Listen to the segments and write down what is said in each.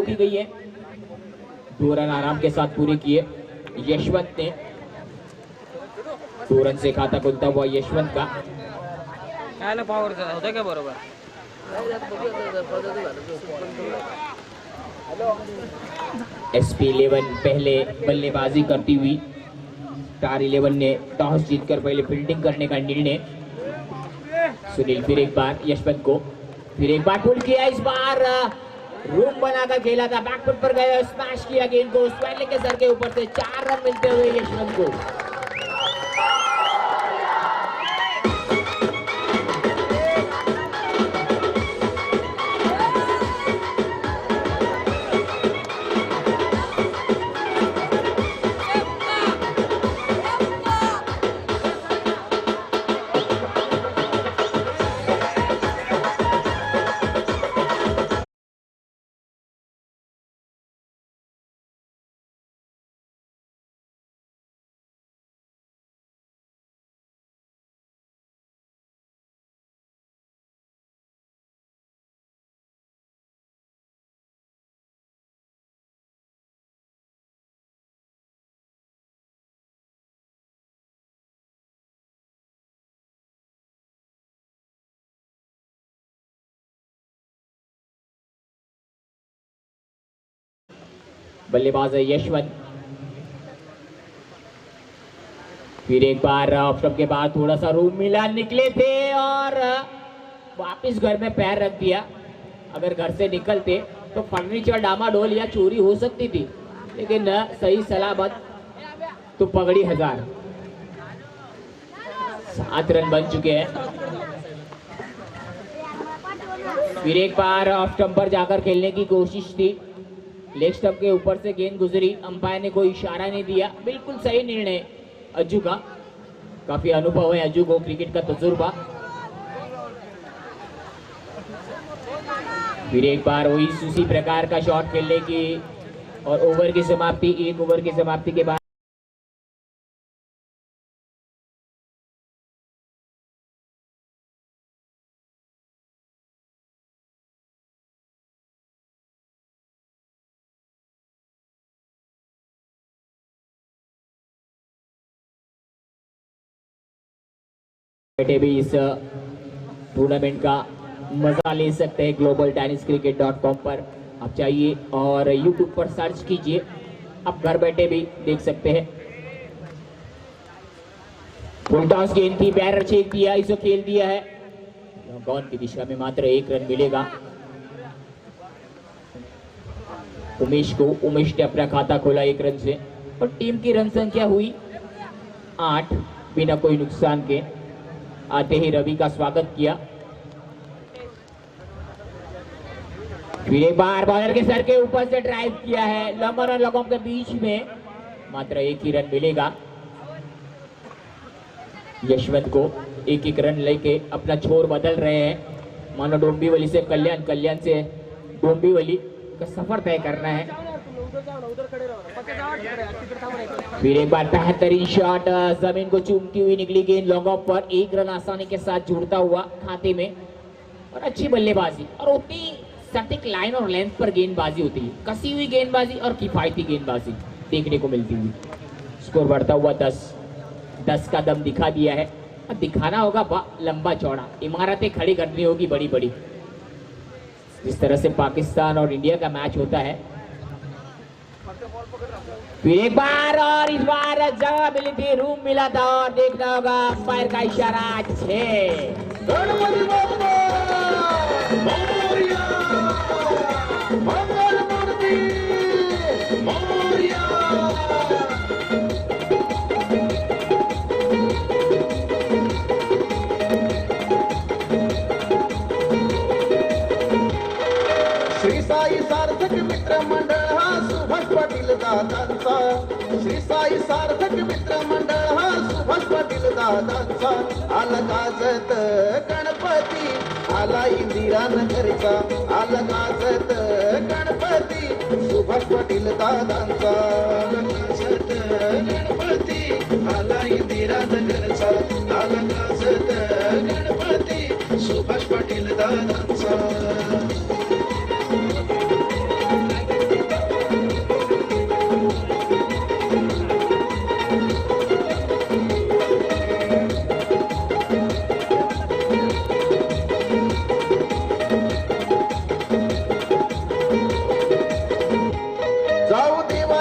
दी गई है। 2 रन आराम के साथ पूरे किए यशवंत ने। 2 रन से खाता खुलता हुआ यशवंत का। होता क्या बरोबर SP 11 पहले बल्लेबाजी करती हुई। स्टार 11 ने टॉस जीतकर पहले फील्डिंग करने का निर्णय। सुनील फिर एक बार यशवंत को, फिर एक बार पुल किया। इस बार रूम बनाकर खेला था, बैकफुट पर गया, स्मैश किया गेंद को स्टैनले के सर के ऊपर से। 4 रन मिलते हुए यशवंत को। बल्लेबाज है यशवंत। फिर एक बार ऑफ स्टंप के बाद थोड़ा सा रूम मिला, निकले थे और वापस घर में पैर रख दिया। अगर घर से निकलते तो फर्नीचर डामाडोल या चोरी हो सकती थी, लेकिन सही सलामत तो पगड़ी 1000। 7 रन बन चुके हैं। फिर एक बार ऑफ स्टंप पर जाकर खेलने की कोशिश थी, लेग स्टंप के ऊपर से गेंद गुजरी। अंपायर ने कोई इशारा नहीं दिया। बिल्कुल सही निर्णय अज्जू का। काफी अनुभव है अज्जू को, क्रिकेट का तजुर्बा। फिर एक बार वही उसी प्रकार का शॉट खेलने की और ओवर की समाप्ति। 1 ओवर की समाप्ति के बाद बैठे भी इस टूर्नामेंट का मजा ले सकते हैं। globaltenniscricket.com पर आप जाइए और YouTube पर सर्च कीजिए, आप घर बैठे भी देख सकते हैं। फुल टॉस गेंद थी, बैरर चेक दिया, इसे खेल दिया है। लॉन्ग की दिशा में मात्र 1 रन मिलेगा उमेश को। उमेश ने अपना खाता खोला 1 रन से और टीम की रन संख्या हुई 8 बिना कोई नुकसान के। आते ही रवि का स्वागत किया। फिर एक बार बॉलर के सर के ऊपर से ड्राइव किया है, लंबर और लगों के बीच में। मात्र 1 ही रन मिलेगा यशवंत को। 1-1 रन लेके अपना छोर बदल रहे हैं। मानो डोंबिवली से कल्याण, कल्याण से डोंबिवली का सफर तय करना है। फिर एक बार बेहतरीन शॉट, जमीन को चूमती हुई निकली गेंद लॉन्ग ऑफ पर। 1 रन आसानी के साथ जुड़ता हुआ खाते में। और अच्छी बल्लेबाजी और उतनी सटीक लाइन और लेंथ पर गेंदबाजी होती है। कसी हुई गेंदबाजी और किफायती गेंदबाजी देखने को मिलती हुई। स्कोर बढ़ता हुआ 10 का दम दिखा दिया है। अब दिखाना होगा लंबा चौड़ा, इमारतें खड़ी करनी होगी बड़ी बड़ी, जिस तरह से पाकिस्तान और इंडिया का मैच होता है। फिर एक बार और इस बार जगह मिली थी, रूम मिला था और देखना होगा अंपायर का इशारा 6। श्री साई सार्थक मित्र मंडळ हा सुभाष पाटील दादांचा। श्री साई सार्थक मित्र मंडळ हा सुभाष पाटील दादांचा। आला गाजत गणपती, आला इंदिरा नगरचा। आला गाजत गणपती, सुभाष पाटील दादांचा। गाजत गणपती, आला इंदिरा नगरचा। आला गाजत गणपती, सुभाष पाटील दादांचा।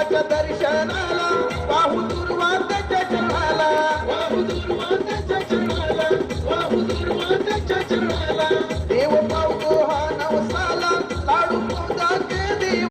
देवाच्या दर्शनाला पाहू दुर्वा त्याच्या चरणाला पाहू दुर्वा त्याच्या चरणाला पाहू दुर्वा त्याच्या चरणाला देव पावतो हा नवसाला लाडू मोदकाचे देव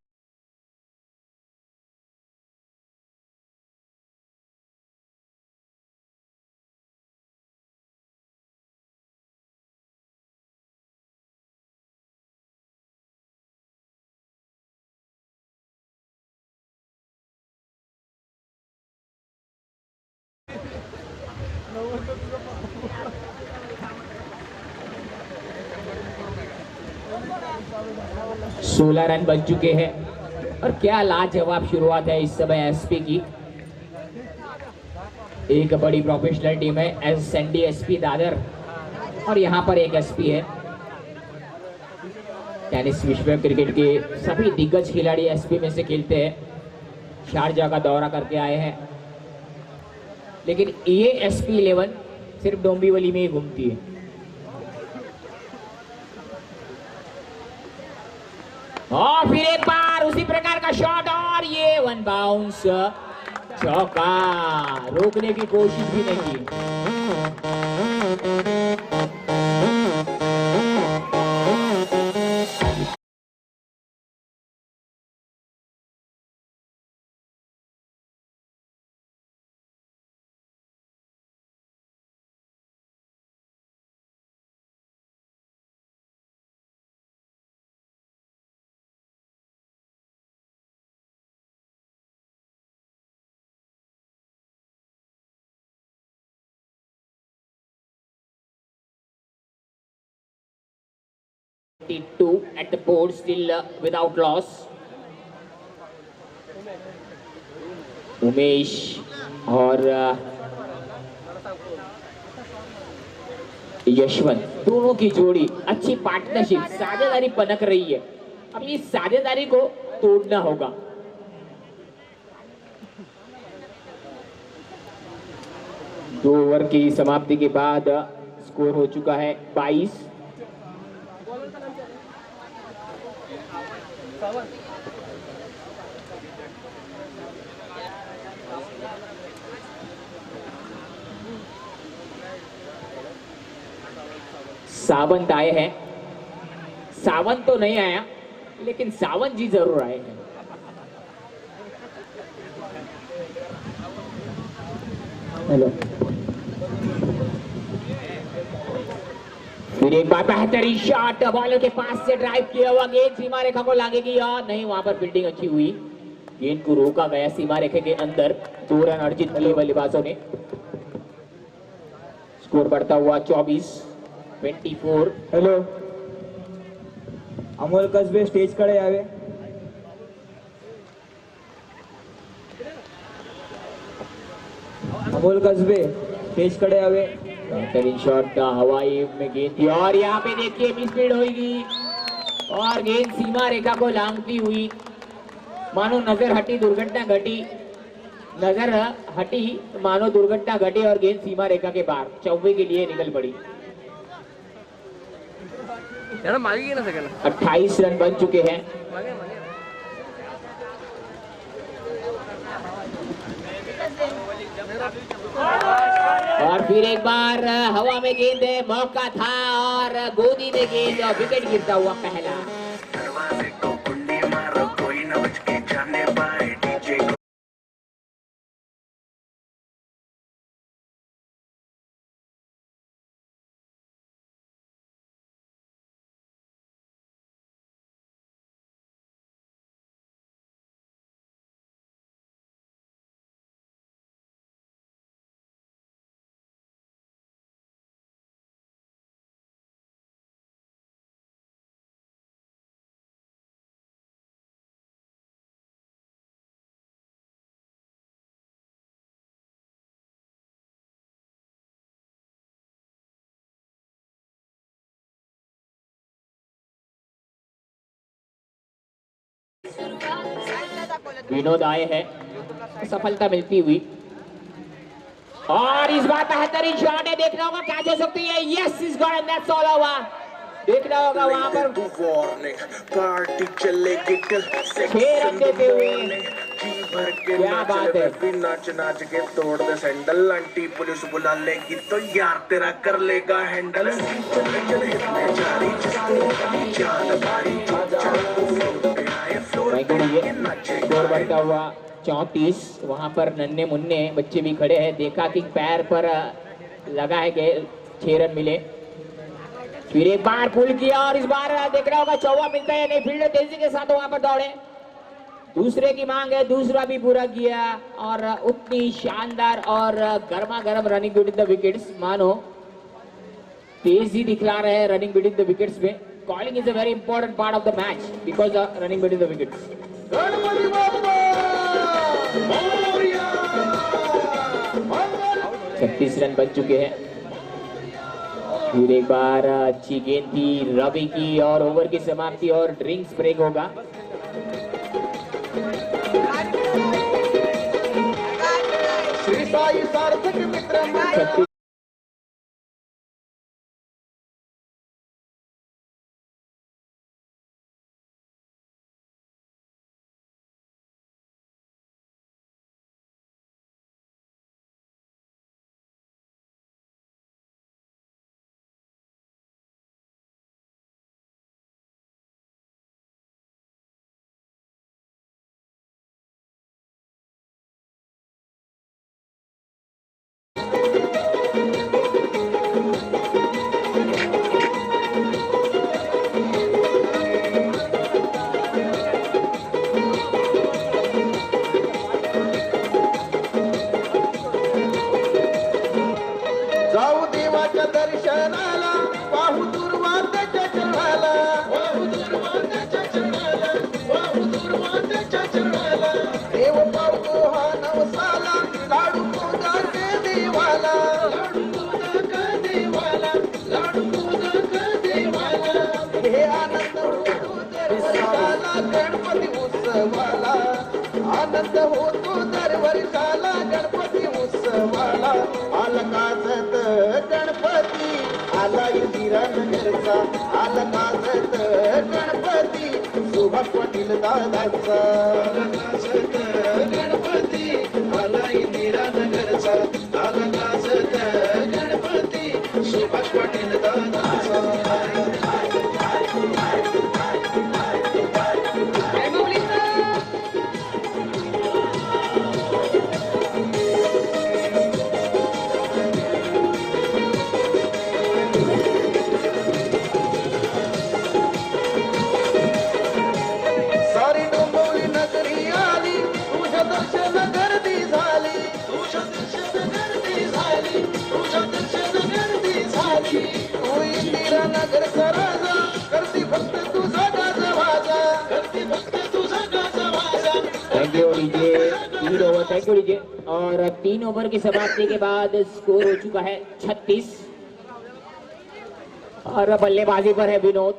सोलह रन बन चुके हैं और क्या लाजवाब शुरुआत है इस समय एसपी की। एक बड़ी प्रोफेशनल टीम है एसएनडी एसपी दादर और यहाँ पर एक एसपी है। टेनिस विश्व में क्रिकेट के सभी दिग्गज खिलाड़ी एसपी में से खेलते हैं। शारजा का दौरा करके आए हैं, लेकिन ये एसपी 11 सिर्फ डोंबिवली में ही घूमती है। और फिर एक बार उसी प्रकार का शॉट और ये वन बाउंस चौका, रोकने की कोशिश भी नहीं की। At the board, still without loss. Umesh और यशवंत दोनों की जोड़ी अच्छी पार्टनरशिप, साझेदारी पनक रही है। अब इस साझेदारी को तोड़ना होगा। दो ओवर की समाप्ति के बाद स्कोर हो चुका है 22। सावंत आए हैं। सावंत तो नहीं आया, लेकिन सावंत जी जरूर आए हैं। हेलो। फिर एक बार बेहतरीन शॉट, बॉलर के पास से ड्राइव किया हुआ, गेंद सीमा रेखा को लागेगी या नहीं। वहां पर फील्डिंग अच्छी हुई, गेंद को रोका गया सीमा रेखा के अंदर। 2 रन अर्जित किए बल्लेबाजों ने। स्कोर बढ़ता हुआ 24। हेलो, अमोल कसबे स्टेज कडे यावे। अमोल कसबे स्टेज कडे यावे। बेहतरीन शॉट, हवाई में गेंद थी और यहाँ पे देखिए मिसफील्ड होगी और गेंद सीमा रेखा को लांघती हुई, मानो नजर हटी दुर्घटना घटी। नजर हटी मानो दुर्घटना घटी और गेंद सीमा रेखा के बाहर चौबे के लिए निकल पड़ी। 28 रन बन चुके हैं। और फिर एक बार हवा में गेंद है, मौका था और गोदी में गेंद और विकेट गिरता हुआ पहला। विनोद आए हैं, सफलता मिलती हुई और इस बार बेहतरीन शॉट है। देखना होगा क्या हो सकती है। Yes, is got and that's all over. देखना होगा वहां पर पार्टी चलेगी 6 रन देते हुए भर के क्या नाच बात ले है। बेबी, नाच नाच के तोड़ दे सैंडल, आंटी पुलिस बुला लेगी तो यार तेरा कर लेगा हैंडल। चल चल हिलने जा रही जिसको चांद भारी, चल फ्लोर पे आए, फ्लोर थैंक पे यू आके नाचे स्कोर बढ़ता हुआ 34। वहां पर नन्हे मुन्ने बच्चे भी खड़े हैं, देखा कि पैर पर लगा है कि 6 रन मिले। फिर एक बार पुल किया और इस बार देखना होगा चौवा मिलता है या नहीं। फील्डर तेजी के साथ वहां पर दौड़े, दूसरे की मांग है, दूसरा भी पूरा किया और उतनी शानदार और गर्मा गर्म रनिंग बिटवीन द विकेट्स। मानो तेजी दिखला रहे हैं रनिंग बिटवीन द विकेट्स में। Calling is a very important part of the match because running between the wickets. Ganpati Bappa Morya, Mangal 36 run बन चुके हैं। फिर एक बार अच्छी गेंद थी रवि की और ओवर की समाप्ति और ड्रिंक्स ब्रेक होगा। श्री साई सार्थक मित्र मंडळ 36 जाऊ देवाच्या दर्शनाला, पाहू दुर्वाताच्या चरणाला, पाहू दुर्वाताच्या चरणाला, पाहू दुर्वाताच्या चरणाला, देव पावतो हा नवसाला, लाडू मोदक देवाला, लाडू मोदक देवाला, लाडू मोदक देवाला, हे आनंद होतो दरवर्षाला गणपती उत्सवाला, आनंद होतो दरवर्षाला गणपती उत्सवाला। आला काजत गणपती, आला इंदिरानगरचा, आला काजत गणपती, सुभाष पाटील दादाचा, आला काजत गणपती, आला इंदिरानगरचा, आला काजत गणपती, सुभाष पाटील दादाचा। सारी डोंबिवली नगरी आली, तुझ्या दर्शन गर्दी झाली, तुझ्या दर्शन गर्दी झाली, तुझ्या दर्शन गर्दी झाली। तू इंदिरानगरचा राजा, करती फक्त तुझा गाजवाजा, करती फक्त तुझा गाजवाजा। Thank you DJ. 3 over, thank you DJ. और 3 ओवर की समाप्ति के बाद स्कोर हो चुका है 36 और बल्लेबाजी पर है विनोद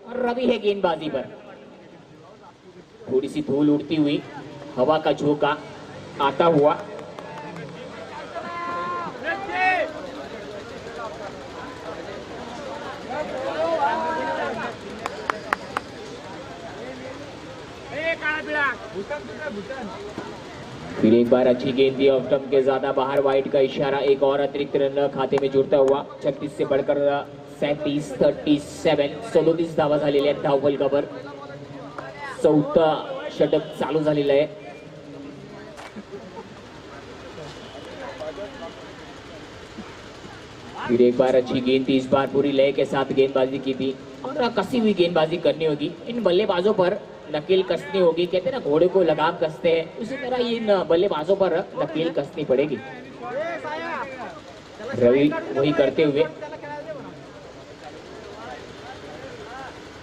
और रवि है गेंदबाजी पर। थोड़ी सी धूल उड़ती हुई, हवा का झोंका आता हुआ। फिर एक बार अच्छी गेंद दी ऑफ स्टंप के ज्यादा बाहर, वाइड का इशारा, एक और अतिरिक्त रन खाते में जुड़ता हुआ। 36 से बढ़कर 37, 37 37 धावा झालेल्या आहेत धावफल कव्हर। चौथा षटक चालू झालेलं आहे। फिर एक बार अच्छी गेंद थी, इस बार पूरी लय के साथ गेंदबाजी की थी और कसी हुई गेंदबाजी करनी होगी। इन बल्लेबाजों पर नकेल कसनी होगी, कहते हैं ना घोड़े को लगाम कसते हैं, उसी तरह इन बल्लेबाजों पर नकेल कसनी पड़ेगी। रवि वही करते हुए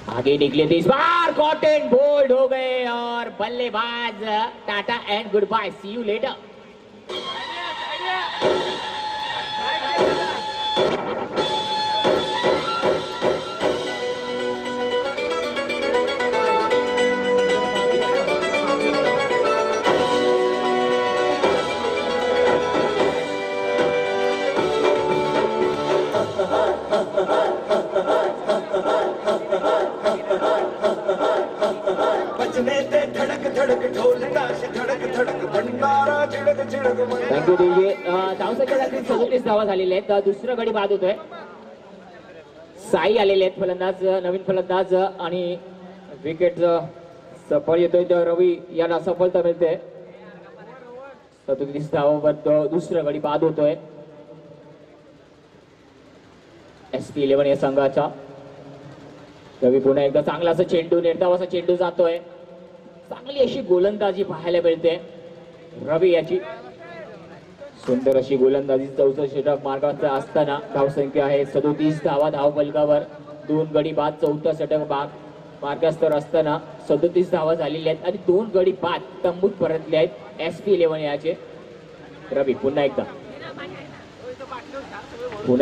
आगे निकले थे, इस बार कॉट एंड बोल्ड हो गए और बल्लेबाज tata and good bye, see you later. बजने ते धड़क धड़क ढोल ताश धड़क धड़क तारा चिडक चिडक म्हणतो थँक्यू डीजे. धावसंख्या 37 धावा झालेल्या आहेत. दुसरा गडी बाद होतोय. साई आलेले आहेत फलंदाज, नवीन फलंदाज आणि विकेट सफळ येतोय तर रवी यांना सफलता मिळते. 37 धावांवर दुसरा गडी बाद होतोय SP11 या संघाचा. रवी पुन्हा एकदा चांगला असा चेंडू, निर्धावाचा चेंडू जातोय. चांगली अशी गोलंदाजी पाहायला मिळते रवी याची. सुंदर अशी गोलंदाजी. 64 षटक मार्गाचा असताना धावसंख्या आहे 37 धावा धावफलकावर. 2 गडी बाद, 14 षटक मार्गास्तर असताना 37 धावा झालेल्या आहेत आणि 2 गडी बाद तंबूत परतले आहेत SP11 याचे. रवी पुन्हा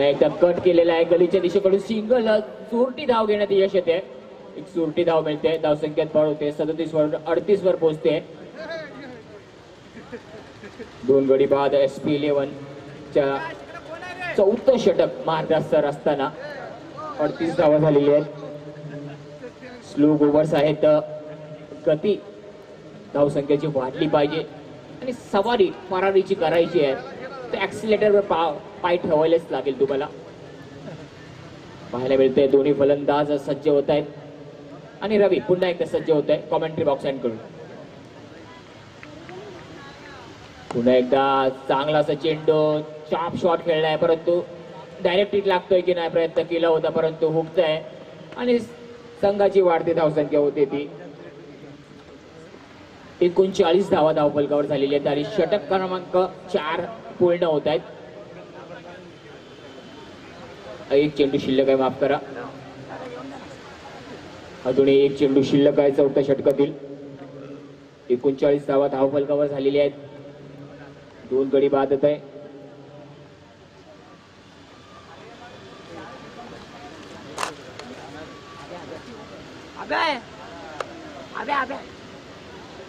एकदा कट केलेला आहे गलीच्या दिशेकडून. सिंगल चोरटी धाव घेण्यात यश येते. एक चोरटी धाव मिळते. धावसंख्यात वाढ होते. 37 वरून 38 वर पोहोचते. 2 गडी बाद SP11 च्या 4थं षटक मार्गास्तर असताना 38 धावा झालेली आहेत. स्लो ओव्हर्स आहेत. गती धावसंख्येची वाढली पाहिजे आणि सवारी फरारीची करायची आहे तर ऍक्सिलेटरवर पाय ठेवायलाच लागेल तुम्हाला. पाहायला मिळते दोन्ही फलंदाज सज्ज होत आहेत आणि रवी पुन्हा एकदा सज्ज होत आहे कॉमेंट्री बॉक्स कडून. पुन्हा एकदा चांगला असा चेंडू, चाप शॉट खेळलाय परंतु डायरेक्ट हिट लागतोय की नाही प्रयत्न केला होता परंतु हुकतंय आणि संघाची वाढती धावसंख्या होते ती 39 धावा धावफलकावर झालेली आहेत आणि षटक क्रमांक 4 पूर्ण होत आहेत. एक चेंडू शिल्लक आहे, माफ करा. अजूनही एक चेंडू शिल्लक आहे 4थ्या षटकातील. 39 धावा धावफलकावर झालेली आहेत. 2 गडी बाद होत आहे.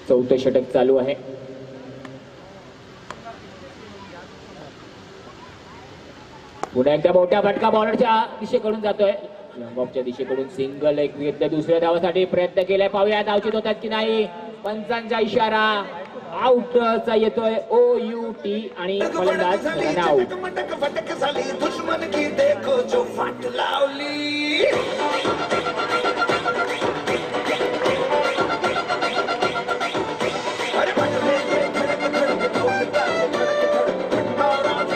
चौथं षटक चालू आहे. पुन्हा एकदा मोठ्या फटका बॉलरच्या दिशेकडून जातोय. लॉंगऑफच्या दिशेकडून सिंगल एक विकेट. दुसऱ्या धावासाठी प्रयत्न केलाय. पाहूया धावचित होतात की नाही. पंचांचा इशारा आउटचा येतोय. OUT आणि फलंदाज आउट. मटक फटक झाली दुश्मन की देखो जो फाट लावली. अरे म्हटले ते धडक धडक धडक धडक धडक धडक.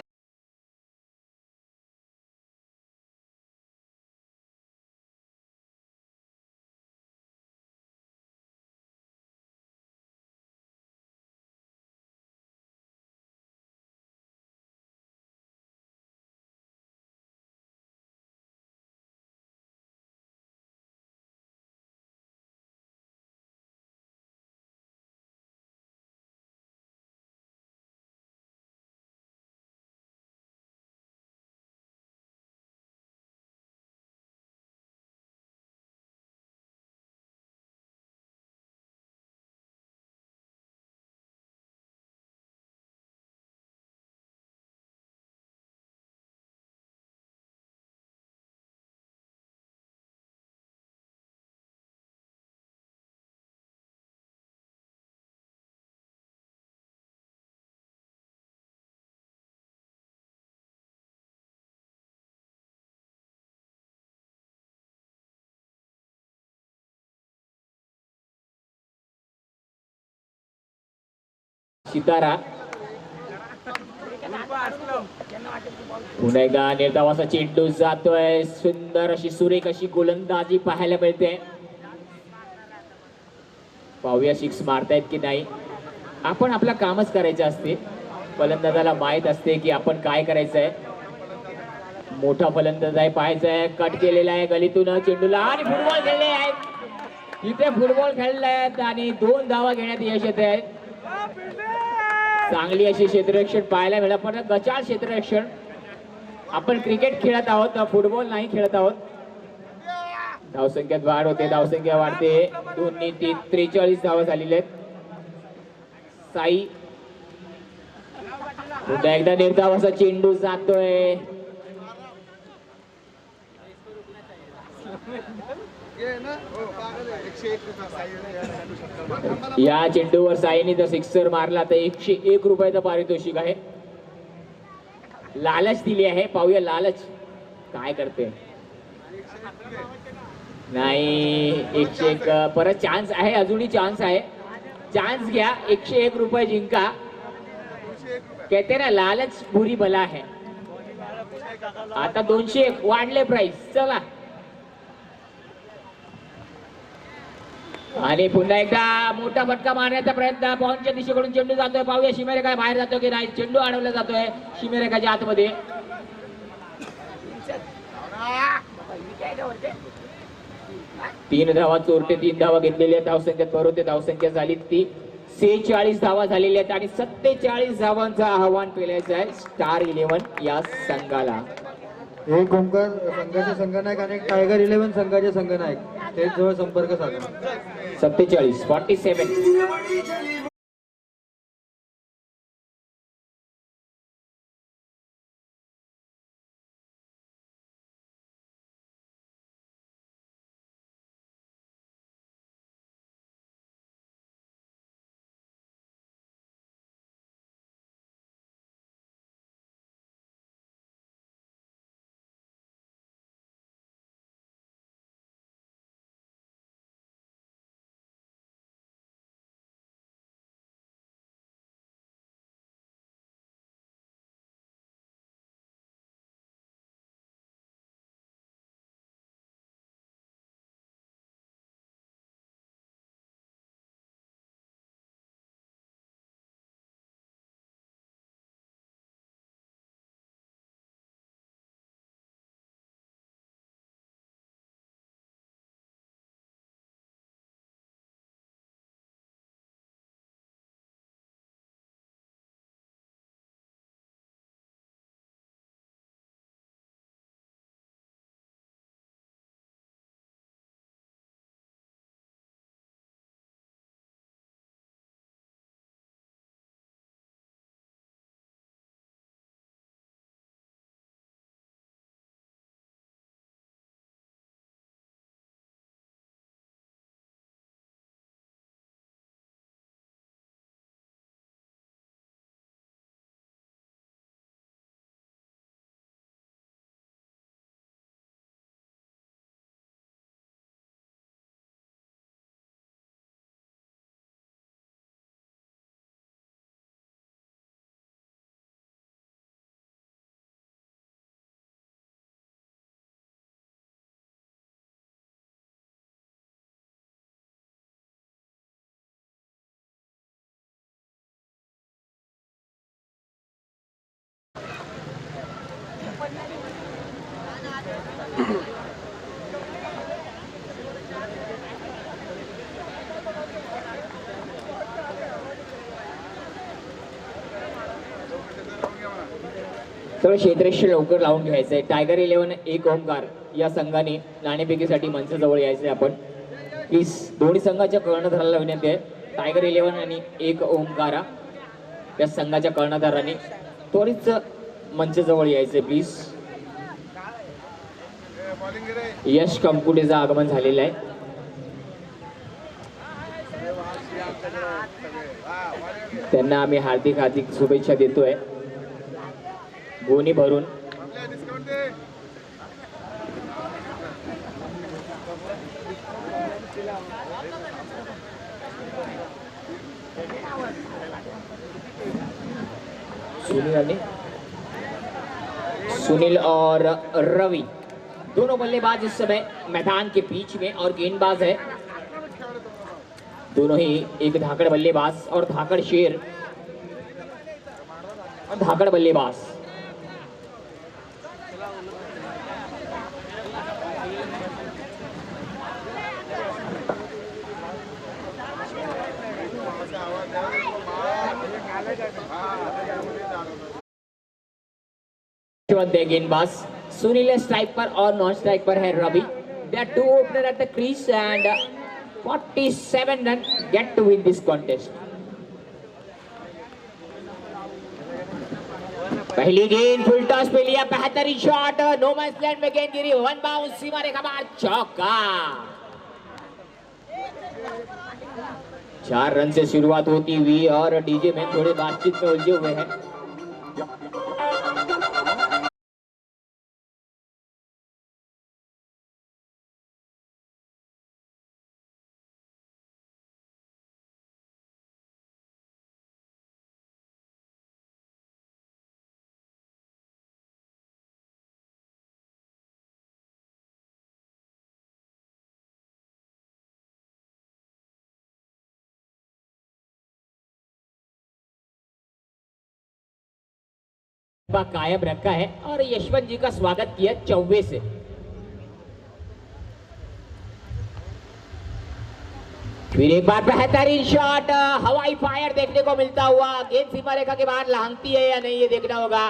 सितारा पुन्हा एकदा निर्धावाचा चेंडू जातोय. सुंदर अशी सुरेख अशी गोलंदाजी पाहायला मिळते. पाहूया सिक्स मारतायत की नाही. आपण आपलं कामच करायचं असते. फलंदाजाला माहित असते की आपण काय करायचंय. मोठा फलंदाज आहे, पाहायचंय. कट केलेला आहे गलीतून चेंडूला आणि फुटबॉल खेळले आहेत. इथे फुटबॉल खेळले आहेत आणि 2 धावा घेण्यात यश येत आहे. चांगली अशी क्षेत्ररक्षण पाहायला मिळालं पण गचाळ क्षेत्ररक्षण. आपण क्रिकेट खेळत आहोत, फुटबॉल नाही खेळत आहोत. धावसंख्यात वाढ होते. धावसंख्या वाढते. 43 धावा झालेल्या आहेत. साई पुन्हा एकदा निर्धावाचा चेंडू जातोय. या चेंडूवर साईने जर सिक्सर मारला तर 101 रुपयाचं पारितोषिक आहे. लालच दिली आहे, पाहूया लालच काय करते. नाही, 101 परत चान्स आहे, अजूनही चान्स आहे. चान्स घ्या, 101 रुपये जिंका. कहते ना लालच बुरी बला है. आता 201 वाढले प्राइस. चला, आणि पुन्हा एकदा मोठा फटका मारण्याचा प्रयत्न. पॉईंटच्या दिशेकडून चेंडू जातोय, पाहूया सीमारेखा बाहेर जातो की नाही. चेंडू अडवला जातोय सीमारेखाच्या आतमध्ये. 3 धावा चोरटे, 3 धावा घेतलेल्या धावसंख्येत भरवते. धावसंख्या झाली ती 46 धावा झालेल्या आहेत आणि 47 धावांचं आव्हान पेलायचं आहे स्टार 11 या संघाला. एक ओमकार संघाचे संघनायक आणि एक टायगर 11 संघाचे संघनायक ते जवळ संपर्क साधा. 47-47. सगळं क्षेत्ररक्षण लवकर लावून घ्यायचंय. टायगर 11 एक ओमकार या संघाने नाणेफेकीसाठी मंचाजवळ यायचंय. आपण प्लीज दोन्ही संघाच्या कर्णधाराला विनंती आहे. टायगर 11 आणि एक ओमकारा या संघाच्या कर्णधारांनी त्वरित मंचाजवळ यायचंय प्लीज. यश कंपुटेचं आगमन झालेलं आहे. त्यांना आम्ही हार्दिक हार्दिक शुभेच्छा देतोय गोणी भरून. सुनील और रवि दोनों बल्लेबाज इस समय मैदान के बीच में और गेंदबाज है दोनों ही. एक धाकड़ बल्लेबाज और धाकड़ शेर और धाकड़ बल्लेबाज. गेंदबाज सुनील स्ट्राइक पर और नॉन स्ट्राइक पर है Ravi. They are two opener at the crease and 47 run get to win this contest. पहली गेंद फुल टॉस पे लिया, बेहतरीन शॉट, नो मैंस लैंड में गेंद गिरी, वन बाउंस, सीमा रेखा बाहर, चौका. 4 रन से शुरुआत होती हुई और डीजे में थोड़े बातचीत में उलझे हुए हैं। कायम रखा है और यशवंत जी का स्वागत किया 94 से। फिर एक बार बेहतरीन शॉट, हवाई फायर देखने को मिलता हुआ। गेंद सीमा रेखा के बाहर लांघती है या नहीं ये देखना होगा।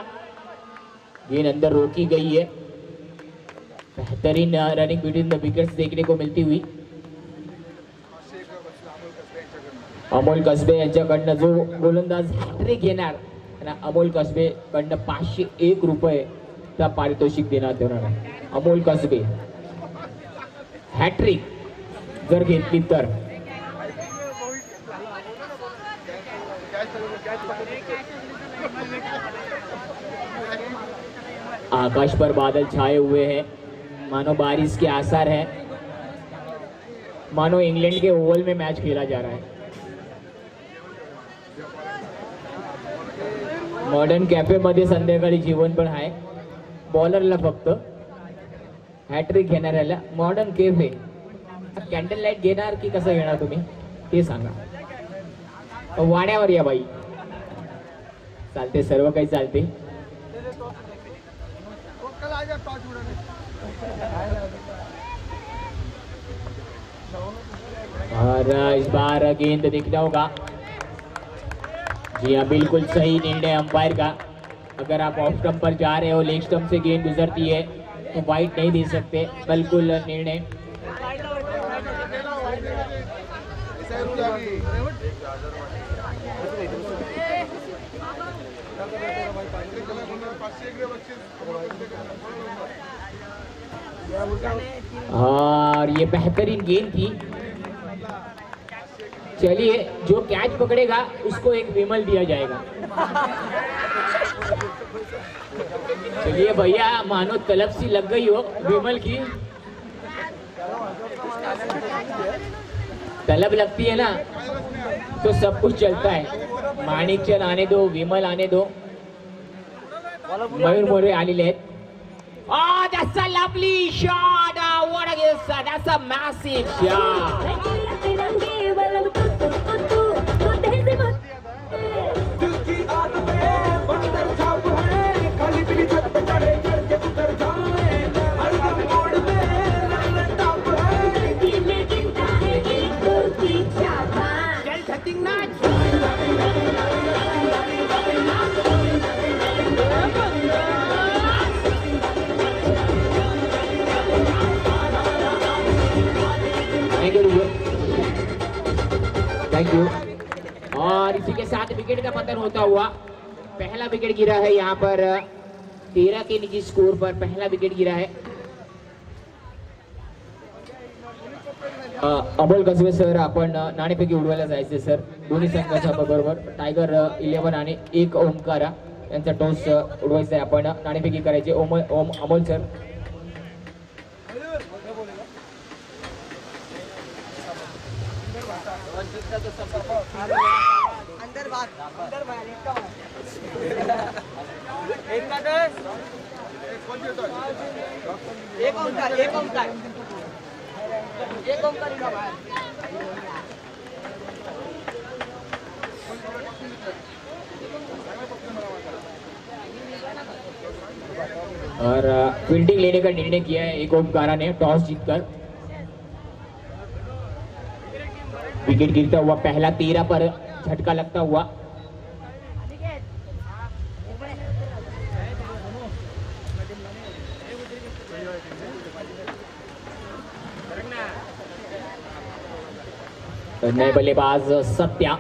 गेंद अंदर रोकी गई है। बेहतरीन रनिंग बिटवीन द विकेट्स देखने को मिलती हुई। अमोल कसबे यांच्याकडनं जो गोलंदाज हॅट्रिक घेणार त्यांना अमोल कसबे कडनं 501 रुपये पारितोषिक देण्यात येणार आहे। अमोल कसबे हॅट्रिक जर घेतली तर आकाश पर बादल छाए हुए हैं, मानो बारिश के आसार हैं, मानो इंग्लैंड के ओवल में मैच खेला जा रहा है। मॉडर्न कॅफे मध्ये संध्याकाळी जीवन पण आहे। बॉलरला फक्त हॅट्रिक घेणाऱ्याला मॉडर्न कॅफे कॅन्डल लाईट घेणार की कसं घेणार तुम्ही ते सांगा। वाड्यावर या बाई, चालते सर्व काही चालते। और इस बार गेंद देखना होगा। जी हाँ, बिल्कुल सही निर्णय अंपायर का। अगर आप ऑफ स्टंप पर जा रहे हो, लेग स्टंप से गेंद गुजरती है तो वाइड नहीं दे सकते। बिल्कुल निर्णय। और ये बेहतरीन गेंद थी। चलिए, जो कैच पकड़ेगा उसको एक विमल दिया जाएगा। चलिए भैया, मानो तलब सी लग गई हो विमल की। तलब लगती है ना तो सब कुछ चलता है। माणिकचंद आने दो, विमल आने दो, मयूर मोरे आलेले आहेत। Oh, that's a lovely shot. What a guess. That's a massive shot. Thank you. और इसी के साथ विकेट का पतन होता हुआ पहला विकेट गिरा है। यहाँ पर 13 के निजी स्कोर पर पहला विकेट गिरा है। अमोल कसबे सर, आपण नाणेफेकी उडवायला जायचे सर। दोन्ही संघाच्या बरोबर टायगर 11 आणि 1 ओमकारा यांचा टॉस उडवायचा आहे। आपण नाणेफेकी करायची। अमोल सर, अंदर बात एक ओंकार और फील्डिंग लेने का निर्णय किया है एक ओमकारा ने टॉस जीतकर। विकेट गिरता हुआ पहला 13 पर झटका लगता हुआ। नए बल्लेबाज सत्या,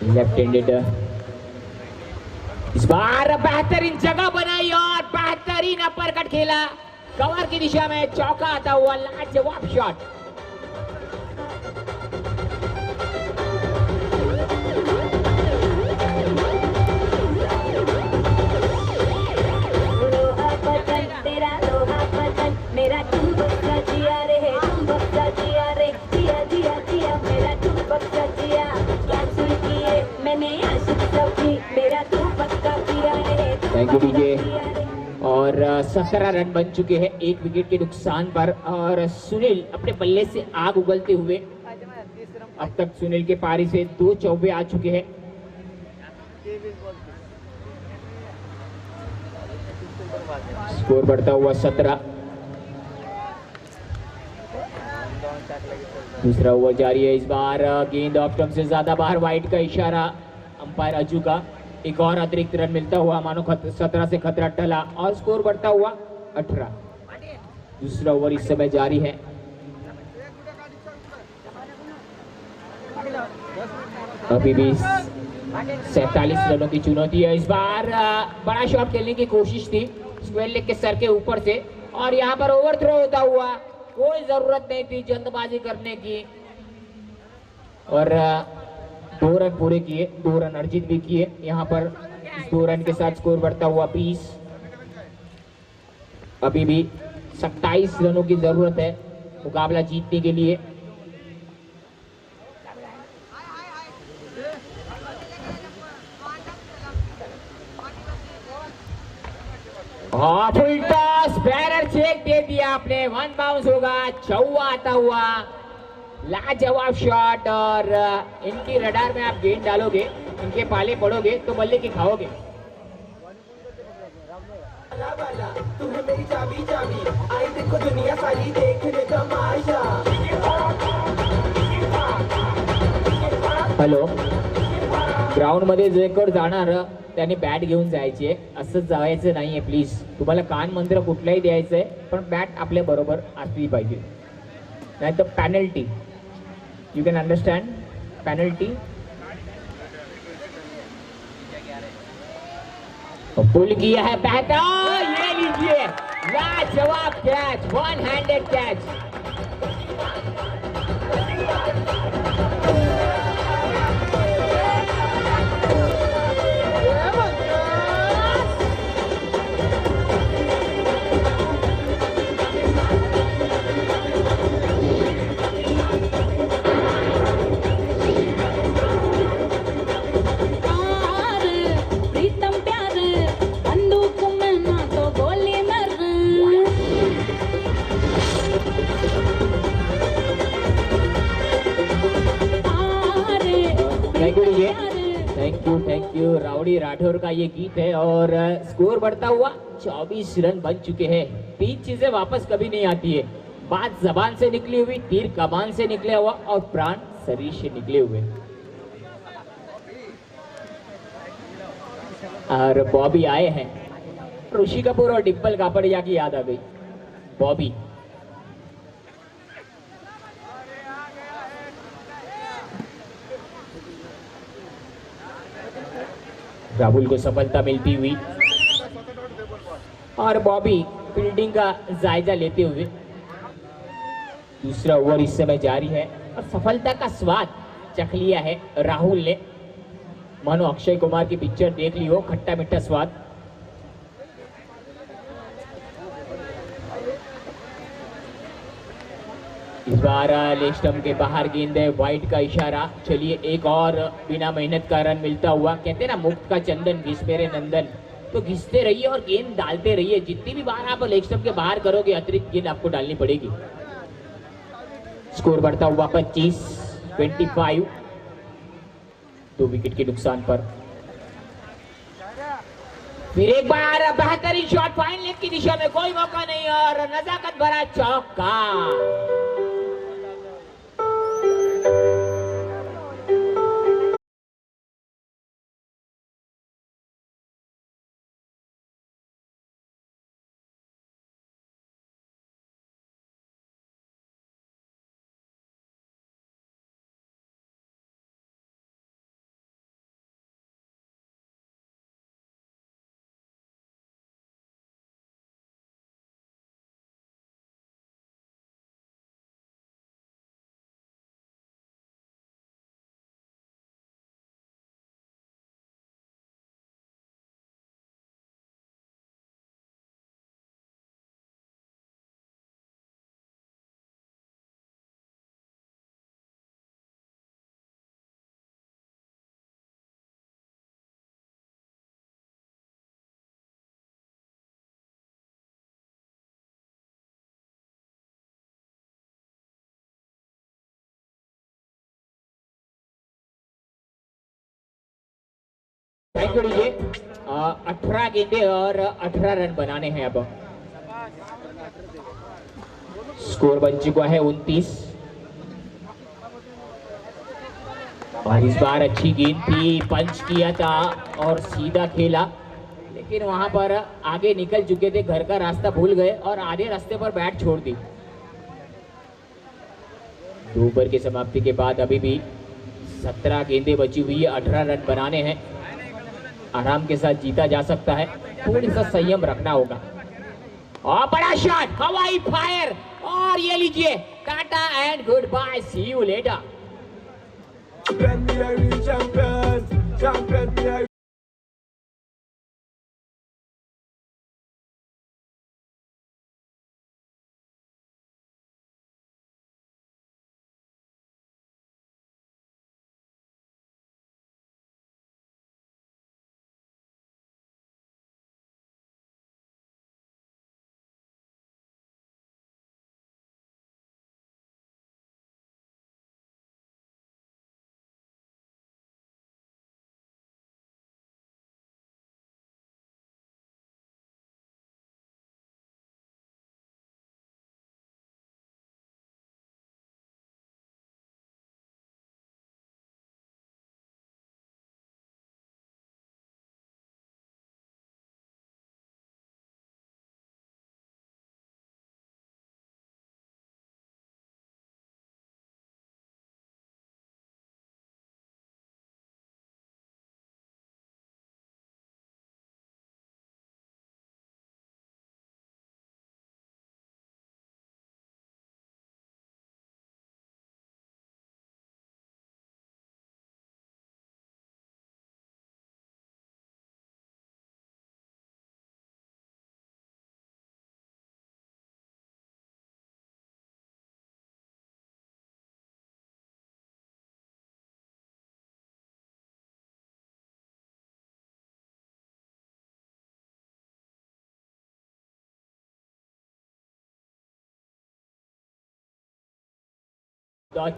लेफ्ट हैंडेड। इस बार बेहतरीन जगह बनाई और बेहतरीन अपर कट खेला। कवर की दिशा में चौका आता हुआ लाजवाब शॉट। लोहा बदन तेरा लोहा बदन मेरा चुंबक सा जिया रे चुंबक सा जिया रे जिया जिया जिया मेरा चुंबक सा जिया कैंसिल किए मैंने आशिक सभी मेरा चुंबक का पिया रे थैंक यू डीजे। और 17 रन बन चुके हैं एक विकेट के नुकसान पर। और सुनील अपने बल्ले से आग उगलते हुए अब तक सुनील के पारी से 2 चौबे आ चुके हैं। स्कोर बढ़ता हुआ 17। दूसरा ओवर जारी है। इस बार गेंद ऑफ स्टंप से ज्यादा बाहर, वाइड का इशारा अंपायर अजू का। एक और अतिरिक्त रन मिलता हुआ मानो 17 से खतरा टला और स्कोर बढ़ता हुआ 18। दूसरा ओवर इस समय जारी है। अभी भी 47 रनों की चुनौती है। इस बार बड़ा शॉट खेलने की कोशिश थी स्क्वायर लेग के सर के ऊपर से, और यहाँ पर ओवर थ्रो होता हुआ, कोई जरूरत नहीं थी जल्दबाजी करने की। और 2 रन पूरे किए, 2 रन अर्जित भी किए। यहाँ पर इस 2 रन के साथ स्कोर बढ़ता हुआ 20। अभी भी 27 रनों की जरूरत है मुकाबला जीतने के लिए। हाँ, फुल टॉस, बैरर चेक दे दिया आपने, 1 बाउंस होगा। चौवा आता हुआ लाजवाब शॉट। और इनकी रडार में आप गेंद डालोगे, इनके पाले पड़ोगे तो बल्ले की खाओगे। तुम्हें मेरी चाबी चाबी आई देखो दुनिया सारी देखने तमाशा। हॅलो, ग्राउंड मध्ये जे कोण जाणार त्यांनी बॅट घेऊन जायचे, असंच जायचं नाहीये प्लीज। तुम्हाला कान मंत्र कुठलाही द्यायचंय पण बॅट आपल्या बरोबर असली पाहिजे, नाही तर penalty. You can understand penalty. Pull किया है बेहतर, ये लीजिए लाजवाब कैच, 1 हैंडेड कैच। प्रीतम प्यार बंदूक में ना तो गोली मर। Thank you. राउडी राठौर का ये गीत है। और स्कोर बढ़ता हुआ 24 रन बन चुके हैं। 3 चीजें वापस कभी नहीं आती है, बात जबान से निकली हुई, तीर कमान से निकला हुआ और प्राण शरीर से निकले हुए। और बॉबी आए हैं, ऋषि कपूर और डिम्पल कापड़िया की याद आ गई। बॉबी राहुल को सफलता मिलती हुई और बॉबी फील्डिंग का जायजा लेते हुए। दूसरा ओवर इस समय जारी है और सफलता का स्वाद चख लिया है राहुल ने, मानो अक्षय कुमार की पिक्चर देख ली हो, खट्टा मीठा स्वाद। इस बार लेग स्टंप के बाहर गेंद है, वाइड का इशारा। चलिए एक और बिना मेहनत का रन मिलता हुआ। कहते हैं ना मुक्त का चंदन घिस मेरे नंदन, तो घिसते रहिए और गेंद डालते रहिए। जितनी भी बार आप लेग स्टंप के बाहर करोगे अतिरिक्त गेंद आपको डालनी पड़ेगी। स्कोर बढ़ता हुआ 25-25, 2 विकेट के नुकसान पर। फिर एक बार बेहतरीन शॉट, फाइन लेग की दिशा में, कोई मौका नहीं और नजाकत भरा चौका। Thank you DJ. 18 गेंदे और 18 रन बनाने हैं अब। स्कोर बन चुका है 29। और इस बार अच्छी गेंद थी, पंच किया था और सीधा खेला, लेकिन वहां पर आगे निकल चुके थे, घर का रास्ता भूल गए और आधे रास्ते पर बैट छोड़ दी। 2 ओवर की समाप्ति के बाद अभी भी 17 गेंदें बची हुई है, 18 रन बनाने हैं। आराम के साथ जीता जा सकता है, थोड़ी सा संयम रखना होगा। और बड़ा शॉट, हवाई फायर, और ये लीजिए tata and good bye, see you later. Champion, me a real champion. Champion, me a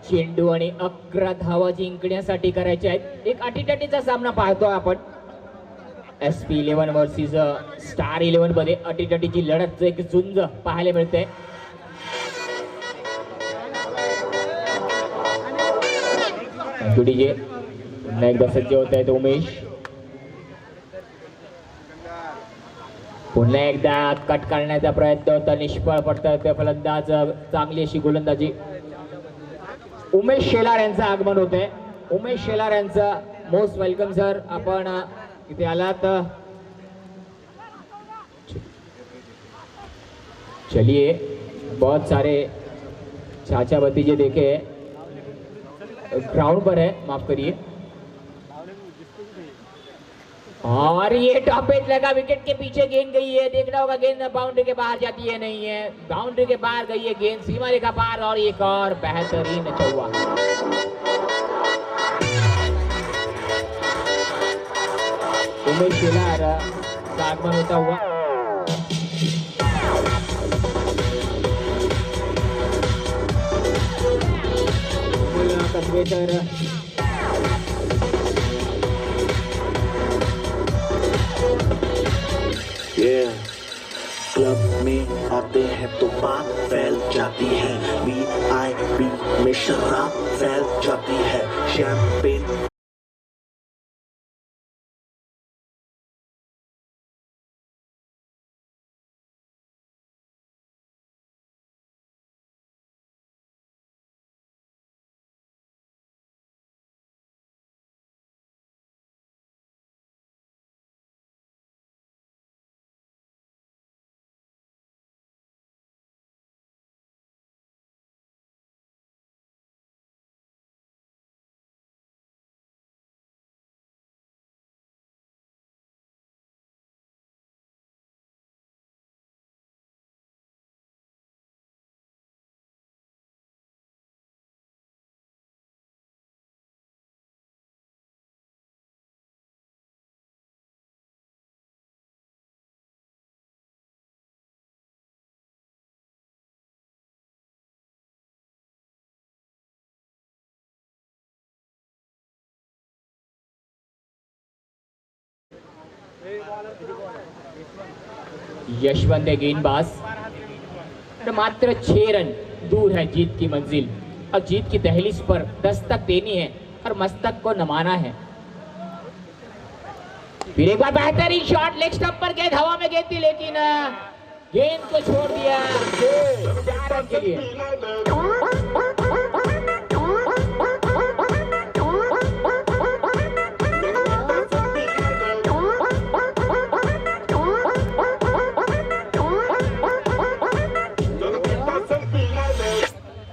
चेंडू आणि 11 धावा जिंकण्यासाठी करायचे आहेत। एक अटीतटीचा सामना पाहतोय आपण, SP11 वर्सेस स्टार 11 मध्ये अटीतटीची लढत, एक झुंज पाहायला मिळते। डीजे पुन्हा एकदा सज्ज होत आहेत उमेश, पुन्हा एकदा कट करण्याचा प्रयत्न होता, निष्फळ पडतात फलंदाज, चांगली अशी गोलंदाजी। उमेश शेलार यांचं आगमन होते। उमेश शेलार यांचं मोस्ट वेलकम सर, आपण इथे आलात। चलिए, बहुत सारे चाचा भतीजे देखे ग्राउंड पर है, माफ करिए। और ये टॉप एज लगा, विकेट के पीछे गेंद गई है, देखना होगा गेंद बाउंड्री के बाहर जाती है नहीं है, बाउंड्री के बाहर गई है गेंद, सीमा रेखा पार, और एक और बेहतरीन चौवा। उमेश शेलार का आगमन होता हुआ। कन्वेटर क्लब में आते हैं तो बात फैल जाती है, VIP में शराब फैल जाती है, शैंपेन यशवंत है गेंदबाज, और मात्र 6 रन दूर है जीत की मंजिल। अब जीत की दहलीज पर दस्तक देनी है और मस्तक को नमाना है। फिर एक बार बेहतरीन शॉट, लेग स्टंप पर गेंद हवा में गेंद थी, लेकिन गेंद को छोड़ दिया 4 रन के लिए।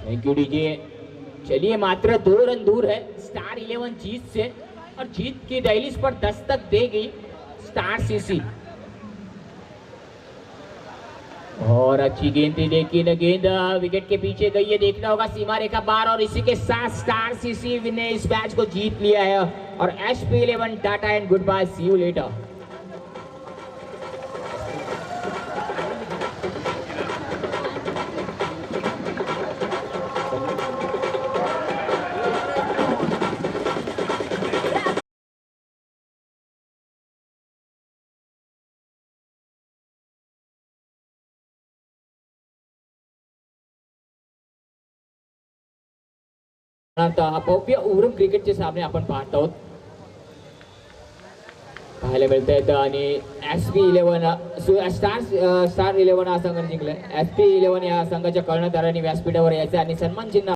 Thank you DJ. चलिए मात्र 2 रन दूर है स्टार 11 जीत से, और जीत की दहलीज पर दस्तक देगी स्टार सीसी। और अच्छी गेंद थी, लेकिन गेंद विकेट के पीछे गई है। देखना होगा सीमा रेखा पार, और इसी के साथ स्टार सीसी ने इस मैच को जीत लिया है। और SP11 tata and good bye, see you later. भव्य उरम क्रिकेटचे सामने आपण पाहत आहोत, पाहायला मिळत आहेत। आणि SP11 स्टार 11 हा संघ जिंकलाय। SP11 या संघाच्या कर्णधारांनी व्यासपीठावर यायचं आणि सन्मान चिन्ह